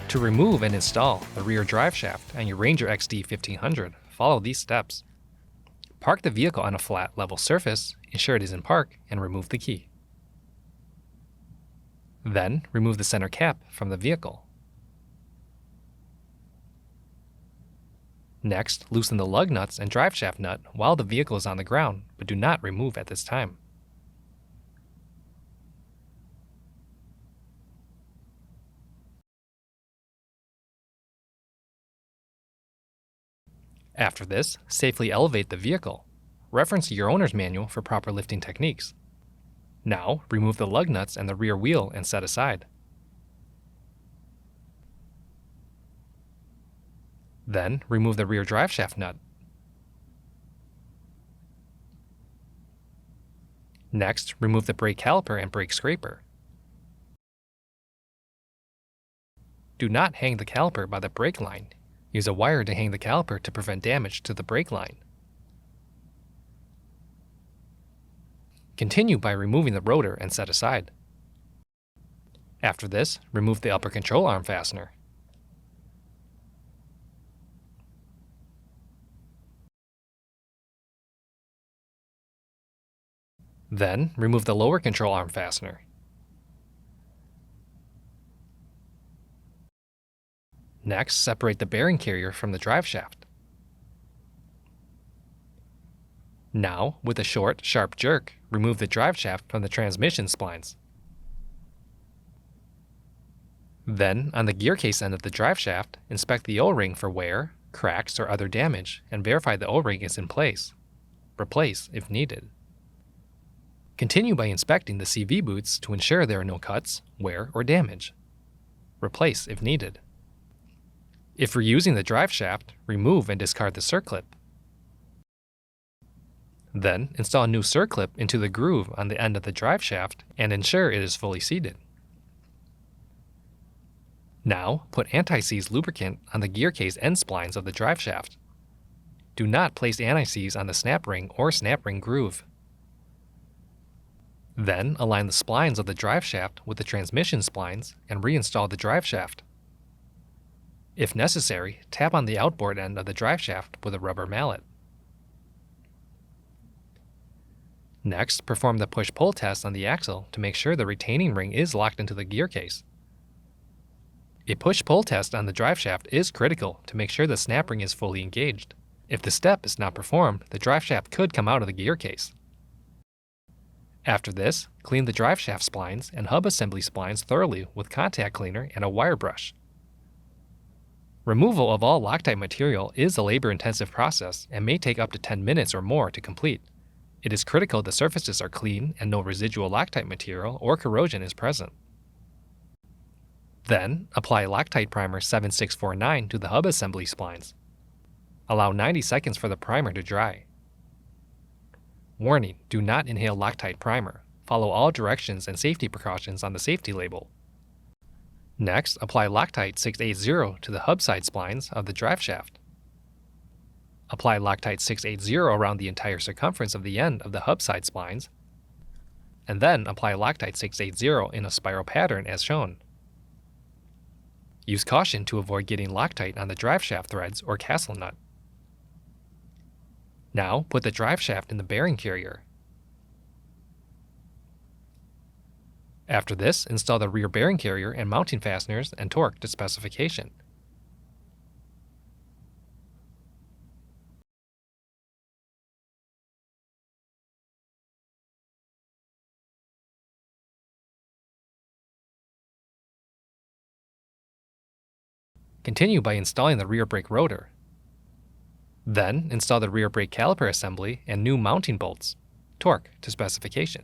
To remove and install the rear drive shaft on your Ranger XD 1500, follow these steps. Park the vehicle on a flat, level surface, ensure it is in park, and remove the key. Then, remove the center cap from the vehicle. Next, loosen the lug nuts and drive shaft nut while the vehicle is on the ground, but do not remove at this time. After this, safely elevate the vehicle. Reference your owner's manual for proper lifting techniques. Now, remove the lug nuts and the rear wheel and set aside. Then, remove the rear drive shaft nut. Next, remove the brake caliper and brake scraper. Do not hang the caliper by the brake line. Use a wire to hang the caliper to prevent damage to the brake line. Continue by removing the rotor and set aside. After this, remove the upper control arm fastener. Then, remove the lower control arm fastener. Next, separate the bearing carrier from the drive shaft. Now, with a short, sharp jerk, remove the drive shaft from the transmission splines. Then, on the gear case end of the drive shaft, inspect the O-ring for wear, cracks, or other damage, and verify the O-ring is in place. Replace if needed. Continue by inspecting the CV boots to ensure there are no cuts, wear, or damage. Replace if needed. If reusing the drive shaft, remove and discard the circlip. Then, install a new circlip into the groove on the end of the drive shaft and ensure it is fully seated. Now, put anti-seize lubricant on the gear case end splines of the drive shaft. Do not place anti-seize on the snap ring or snap ring groove. Then, align the splines of the drive shaft with the transmission splines and reinstall the drive shaft. If necessary, tap on the outboard end of the drive shaft with a rubber mallet. Next, perform the push-pull test on the axle to make sure the retaining ring is locked into the gear case. A push-pull test on the drive shaft is critical to make sure the snap ring is fully engaged. If the step is not performed, the drive shaft could come out of the gear case. After this, clean the drive shaft splines and hub assembly splines thoroughly with contact cleaner and a wire brush. Removal of all Loctite material is a labor-intensive process and may take up to 10 minutes or more to complete. It is critical the surfaces are clean and no residual Loctite material or corrosion is present. Then, apply Loctite Primer 7649 to the hub assembly splines. Allow 90 seconds for the primer to dry. Warning: do not inhale Loctite primer. Follow all directions and safety precautions on the safety label. Next, apply Loctite 680 to the hub side splines of the drive shaft. Apply Loctite 680 around the entire circumference of the end of the hub side splines, and then apply Loctite 680 in a spiral pattern as shown. Use caution to avoid getting Loctite on the drive shaft threads or castle nut. Now, put the drive shaft in the bearing carrier. After this, install the rear bearing carrier and mounting fasteners and torque to specification. Continue by installing the rear brake rotor. Then, install the rear brake caliper assembly and new mounting bolts. Torque to specification.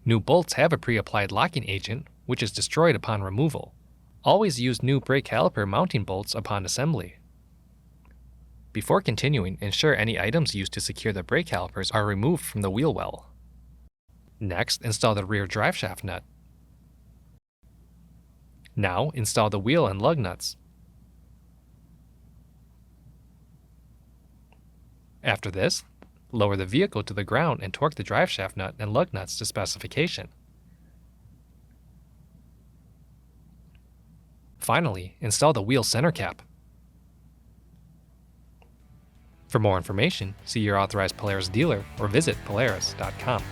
New bolts have a pre-applied locking agent, which is destroyed upon removal. Always use new brake caliper mounting bolts upon assembly. Before continuing, ensure any items used to secure the brake calipers are removed from the wheel well. Next, install the rear drive shaft nut. Now, install the wheel and lug nuts. After this, lower the vehicle to the ground and torque the drive shaft nut and lug nuts to specification. Finally, install the wheel center cap. For more information, see your authorized Polaris dealer or visit polaris.com.